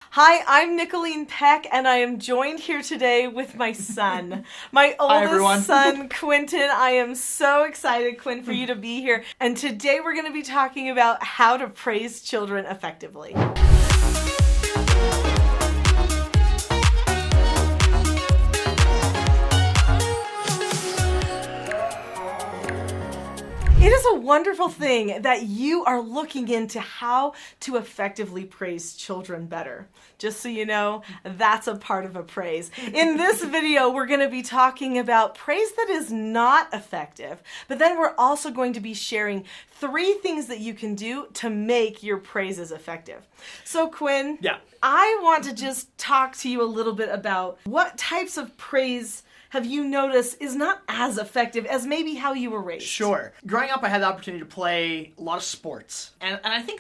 Hi, I'm Nicholeen Peck, and I am joined here today with my son, my everyone. oldest son, Quentin. I am so excited, Quinn, for you to be here. And today we're going to be talking about how to praise children effectively. It is a wonderful thing that you are looking into how to effectively praise children better. Just so you know, that's a part of a praise. In this video, we're going to be talking about praise that is not effective, but then we're also going to be sharing 3 things that you can do to make your praises effective. So Quinn, I want to just talk to you a little bit about what types of praise have you noticed is not as effective as maybe how you were raised? Sure. Growing up, I had the opportunity to play a lot of sports. And I think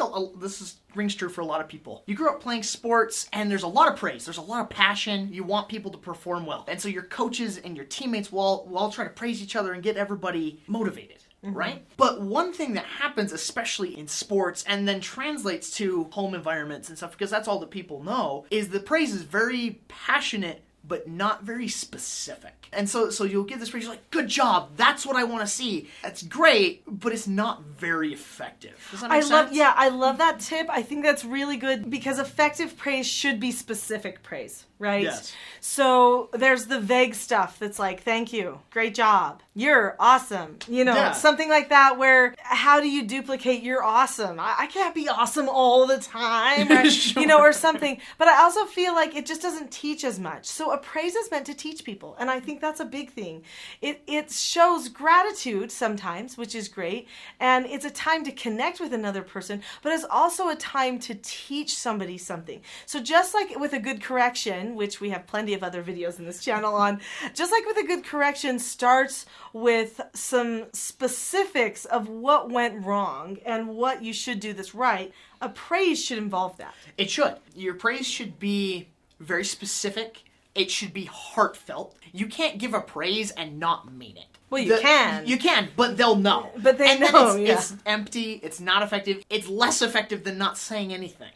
rings true for a lot of people. You grew up playing sports, and there's a lot of praise. There's a lot of passion. You want people to perform well. And so your coaches and your teammates will all try to praise each other and get everybody motivated. Mm-hmm. Right? But one thing that happens, especially in sports, and then translates to home environments and stuff, because that's all that people know, is the praise is very passionate, but not very specific. And so you'll give this praise, you're like, good job, that's what I want to see. That's great, but it's not very effective. Does that make sense? I love that tip. I think that's really good because effective praise should be specific praise, right? Yes. So there's the vague stuff that's like, thank you, great job, you're awesome. Something like that where how do you duplicate you're awesome? I can't be awesome all the time, or, Sure. or something. But I also feel like it just doesn't teach as much. So a praise is meant to teach people. And I think that's a big thing. It shows gratitude sometimes, which is great. And it's a time to connect with another person, but it's also a time to teach somebody something. So just like with a good correction, which we have plenty of other videos in this channel on, just like with a good correction starts with some specifics of what went wrong and what you should do this right, a praise should involve that. It should. Your praise should be very specific. It should be heartfelt. You can't give a praise and not mean it. Well, you can. You can, but they'll know. But they know, It's empty, it's not effective, it's less effective than not saying anything.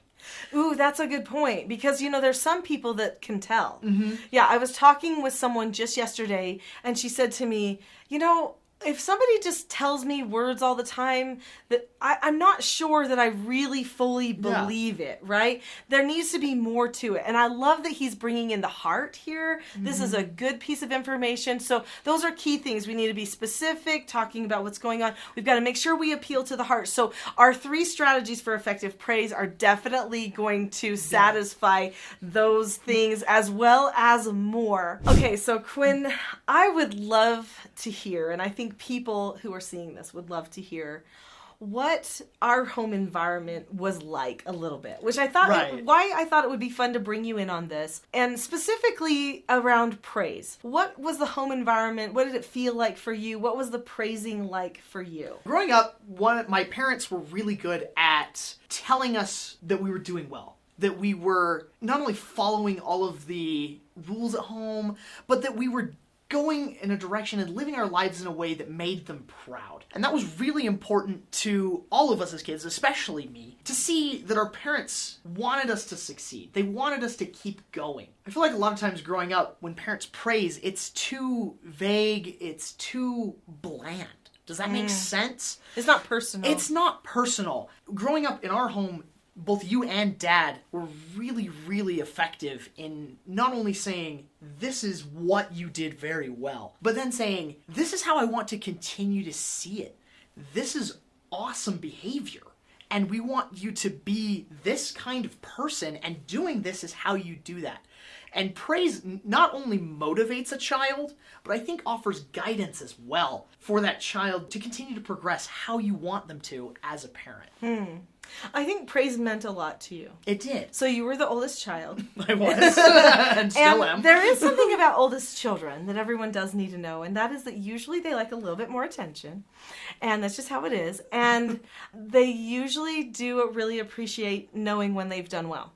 Ooh, that's a good point. Because, there's some people that can tell. Mm-hmm. Yeah, I was talking with someone just yesterday, and she said to me, if somebody just tells me words all the time, that I'm not sure that I really fully believe it, right? There needs to be more to it. And I love that he's bringing in the heart here. Mm-hmm. This is a good piece of information. So those are key things. We need to be specific, talking about what's going on. We've got to make sure we appeal to the heart. So our 3 strategies for effective praise are definitely going to satisfy those things as well as more. Okay, so Quinn, I would love to hear, and I think people who are seeing this would love to hear what our home environment was like a little bit, which I thought, why I thought it would be fun to bring you in on this, and specifically around praise. What was the home environment? What did it feel like for you? What was the praising like for you? Growing up, my parents were really good at telling us that we were doing well. That we were not only following all of the rules at home, but that we were going in a direction and living our lives in a way that made them proud. And that was really important to all of us as kids, especially me, to see that our parents wanted us to succeed. They wanted us to keep going. I feel like a lot of times growing up, when parents praise, it's too vague, it's too bland. Does that make sense? It's not personal. It's not personal. Growing up in our home, both you and Dad were really, really effective in not only saying, this is what you did very well, but then saying, this is how I want to continue to see it. This is awesome behavior. And we want you to be this kind of person, and doing this is how you do that. And praise not only motivates a child, but I think offers guidance as well for that child to continue to progress how you want them to as a parent. I think praise meant a lot to you. It did. So you were the oldest child. I was. And still am. There is something about oldest children that everyone does need to know, and that is that usually they like a little bit more attention. And that's just how it is. And they usually do really appreciate knowing when they've done well.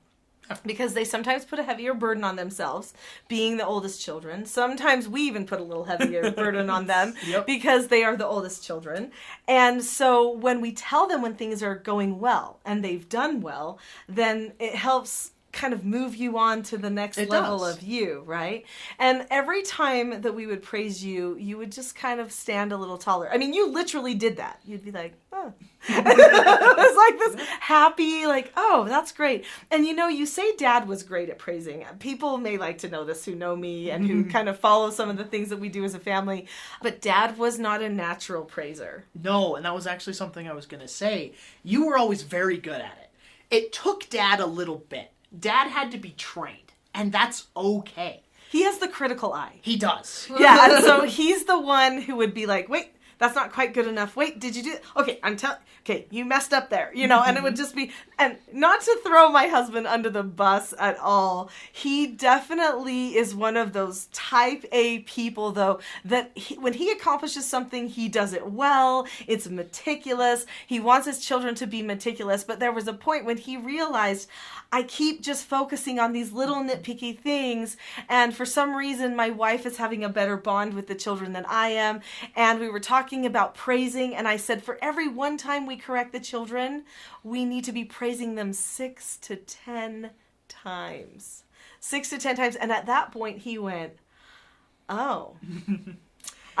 Because they sometimes put a heavier burden on themselves, being the oldest children. Sometimes we even put a little heavier burden on them because they are the oldest children. And so when we tell them when things are going well and they've done well, then it helps kind of move you on to the next level of you, right? And every time that we would praise you, you would just kind of stand a little taller. I mean, you literally did that. You'd be like, oh. It was like this happy, like, oh, that's great. And you say Dad was great at praising. People may like to know this who know me and who kind of follow some of the things that we do as a family. But Dad was not a natural praiser. No, and that was actually something I was going to say. You were always very good at it. It took Dad a little bit. Dad had to be trained, and that's okay. He has the critical eye. He does. Yeah, and so he's the one who would be like, wait, that's not quite good enough. Wait, did you do it? Okay, okay, you messed up there, and it would just be, and not to throw my husband under the bus at all. He definitely is one of those type A people, though, that when he accomplishes something, he does it well. It's meticulous. He wants his children to be meticulous, but there was a point when he realized, I keep just focusing on these little nitpicky things, and for some reason, my wife is having a better bond with the children than I am, and we were talking about praising, and I said, for every one time we correct the children, we need to be praising them 6 to 10 times. 6 to 10 times, and at that point, he went, oh.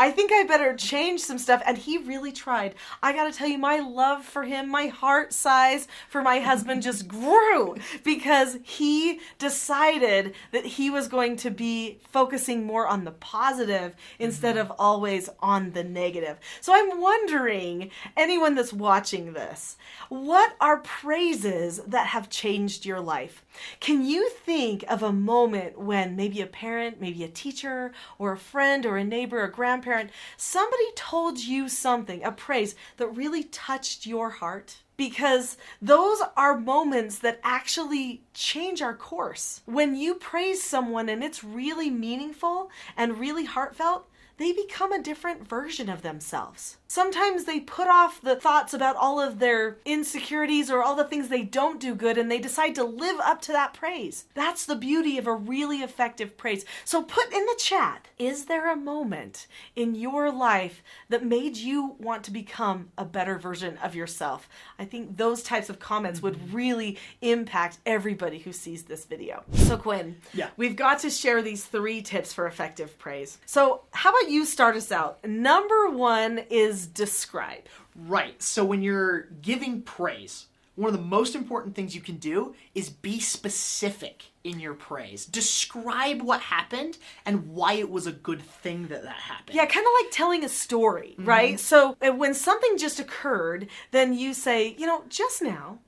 I think I better change some stuff. And he really tried. I got to tell you, my love for him, my heart size for my husband just grew because he decided that he was going to be focusing more on the positive instead of always on the negative. So I'm wondering, anyone that's watching this, what are praises that have changed your life? Can you think of a moment when maybe a parent, maybe a teacher, or a friend, or a neighbor, a grandparent, somebody told you something, a praise, that really touched your heart? Because those are moments that actually change our course. When you praise someone and it's really meaningful and really heartfelt, they become a different version of themselves. Sometimes they put off the thoughts about all of their insecurities or all the things they don't do good, and they decide to live up to that praise. That's the beauty of a really effective praise. So put in the chat, is there a moment in your life that made you want to become a better version of yourself? I think those types of comments would really impact everybody who sees this video. So Quinn, we've got to share these 3 tips for effective praise. So how about you start us out? Number 1 is describe. Right. So when you're giving praise, one of the most important things you can do is be specific in your praise. Describe what happened and why it was a good thing that happened. Yeah, kind of like telling a story, right? So when something just occurred, then you say, just now,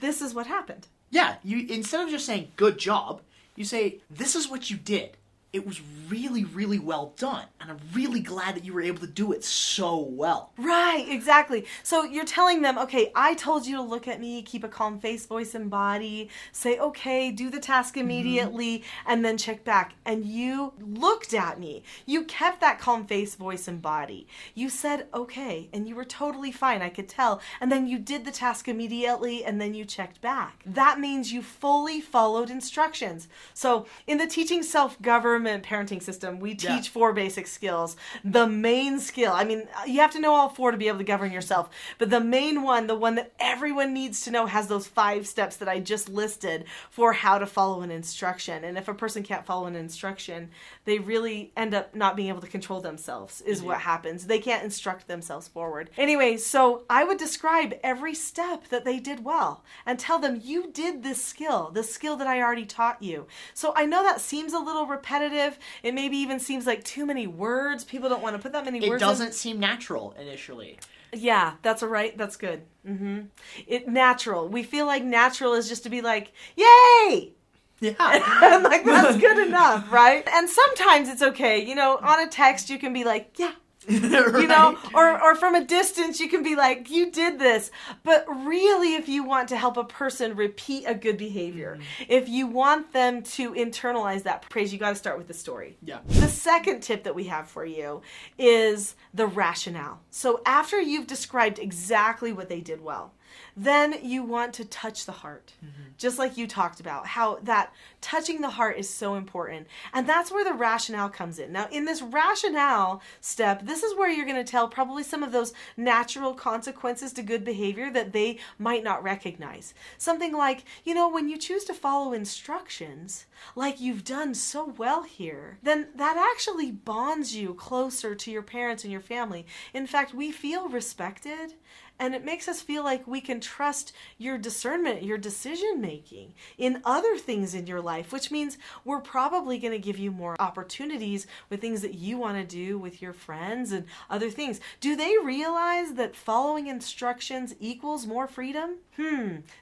this is what happened. Yeah, you instead of just saying good job, you say this is what you did. It was really, really well done. And I'm really glad that you were able to do it so well. Right, exactly. So you're telling them, okay, I told you to look at me, keep a calm face, voice, and body, say, okay, do the task immediately, and then check back. And you looked at me. You kept that calm face, voice, and body. You said, okay, and you were totally fine, I could tell. And then you did the task immediately, and then you checked back. That means you fully followed instructions. So in the Teaching Self-Government parenting system, we teach 4 basic skills. The main skill, I mean, you have to know all 4 to be able to govern yourself, but the main one, the one that everyone needs to know, has those 5 steps that I just listed for how to follow an instruction. And if a person can't follow an instruction, they really end up not being able to control themselves, is what happens. They can't instruct themselves forward. Anyway, so I would describe every step that they did well and tell them, you did this skill, the skill that I already taught you. So I know that seems a little repetitive. It maybe even seems like too many words. People don't want to put that many words in. It doesn't seem natural initially. Yeah, that's right. That's good. Natural. We feel like natural is just to be like, yay! Yeah. And like, that's good enough, right? And sometimes it's okay. On a text, you can be like, yeah. Right. Or from a distance you can be like, you did this. But really, if you want to help a person repeat a good behavior, if you want them to internalize that praise, you got to start with the story. Yeah. The second tip that we have for you is the rationale. So after you've described exactly what they did well, then you want to touch the heart. Just like you talked about, how that touching the heart is so important. And that's where the rationale comes in. Now, in this rationale step, this is where you're going to tell probably some of those natural consequences to good behavior that they might not recognize. Something like, when you choose to follow instructions, like you've done so well here, then that actually bonds you closer to your parents and your family. In fact, we feel respected, and it makes us feel like we can trust your discernment, your decision making in other things in your life, which means we're probably going to give you more opportunities with things that you want to do with your friends and other things. Do they realize that following instructions equals more freedom?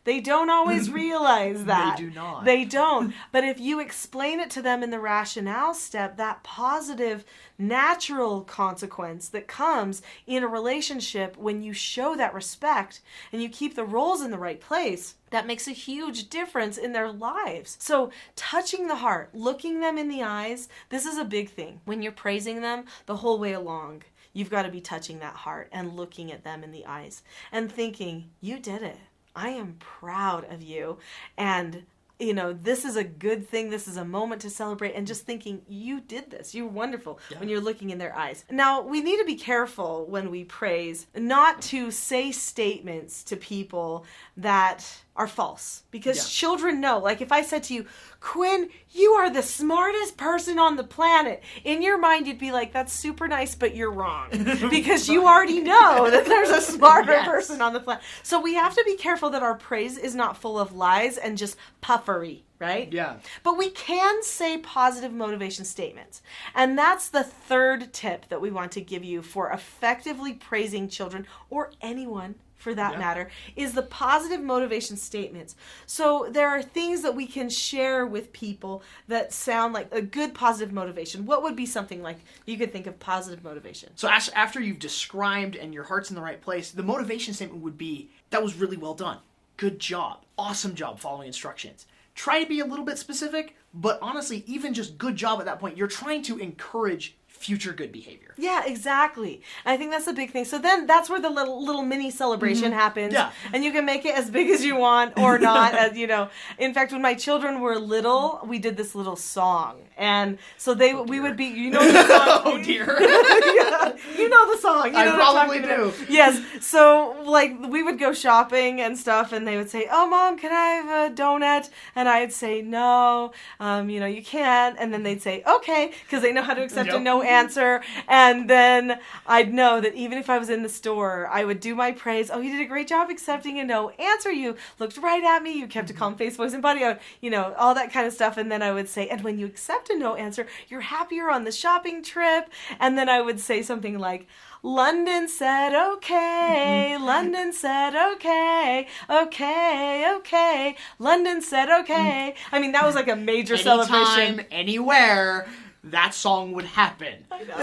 They don't always realize that. They do not. They don't. But if you explain it to them in the rationale step, that positive, natural consequence that comes in a relationship when you show that respect and you keep the roles in the right place, that makes a huge difference in their lives. So touching the heart, looking them in the eyes, this is a big thing. When you're praising them the whole way along, you've got to be touching that heart and looking at them in the eyes and thinking, you did it. I am proud of you. And this is a good thing. This is a moment to celebrate. And just thinking, you did this. You're wonderful when you're looking in their eyes. Now, we need to be careful when we praise not to say statements to people that are false. Because children know. Like if I said to you, Quinn, you are the smartest person on the planet. In your mind, you'd be like, that's super nice, but you're wrong. Because you already know that there's a smarter person on the planet. So we have to be careful that our praise is not full of lies and just puffery, right? Yeah. But we can say positive motivation statements. And that's the third tip that we want to give you for effectively praising children or anyone for that matter, is the positive motivation statements. So there are things that we can share with people that sound like a good positive motivation. What would be something like you could think of positive motivation? So after you've described and your heart's in the right place, the motivation statement would be, that was really well done. Good job. Awesome job following instructions. Try to be a little bit specific, but honestly, even just good job at that point, you're trying to encourage future good behavior. Yeah, exactly. I think that's a big thing. So then that's where the little mini celebration happens. Yeah. And you can make it as big as you want or not. As in fact, when my children were little, we did this little song. And so we would be, the song. Oh dear. Yeah, you know the song. I probably do. Yes. So we would go shopping and stuff, and they would say, "Oh, Mom, can I have a donut?" And I'd say, "No, you can't." And then they'd say, "Okay," because they know how to accept a no answer. And then I'd know that even if I was in the store, I would do my praise. "Oh, you did a great job accepting a no answer. You looked right at me. You kept a calm face, voice, and body." All that kind of stuff. And then I would say, "And when you accept a no answer, you're happier on the shopping trip." And then I would say something like, "London said okay, London said okay, okay, London said okay." I mean, that was like a major celebration. Anytime, anywhere, that song would happen. I know.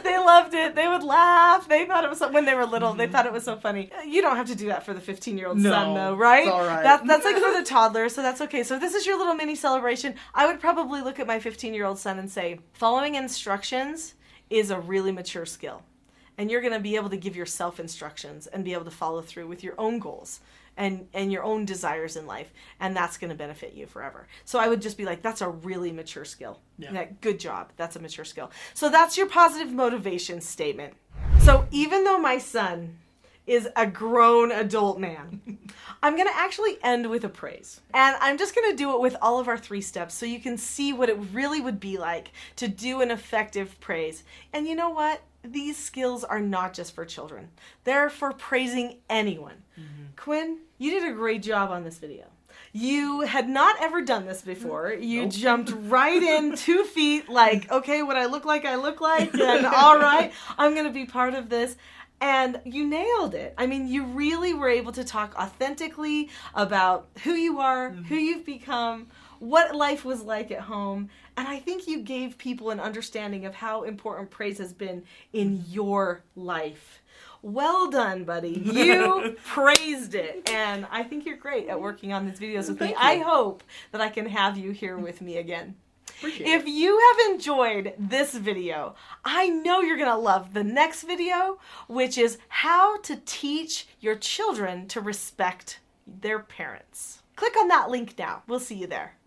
They loved it. They would laugh. They thought it was when they were little. They thought it was so funny. You don't have to do that for the 15-year-old son, though, right? It's all right. That's like for the toddler, so that's okay. So this is your little mini celebration. I would probably look at my 15-year-old son and say, following instructions is a really mature skill. And you're going to be able to give yourself instructions and be able to follow through with your own goals and your own desires in life. And that's going to benefit you forever. So I would just be like, that's a really mature skill. Yeah. Good job. That's a mature skill. So that's your positive motivation statement. So even though my son is a grown adult man, I'm going to actually end with a praise. And I'm just going to do it with all of our 3 steps so you can see what it really would be like to do an effective praise. And you know what? These skills are not just for children. They're for praising anyone. Quinn, you did a great job on this video. You had not ever done this before. You jumped right in 2 feet like, okay, what I look like, and all right, I'm going to be part of this. And you nailed it. I mean, you really were able to talk authentically about who you are, who you've become, what life was like at home. And I think you gave people an understanding of how important praise has been in your life. Well done, buddy. You praised it. And I think you're great at working on these videos with me. I hope that I can have you here with me again. Appreciate If it. you have enjoyed this video, I know you're going to love the next video, which is how to teach your children to respect their parents. Click on that link now. We'll see you there.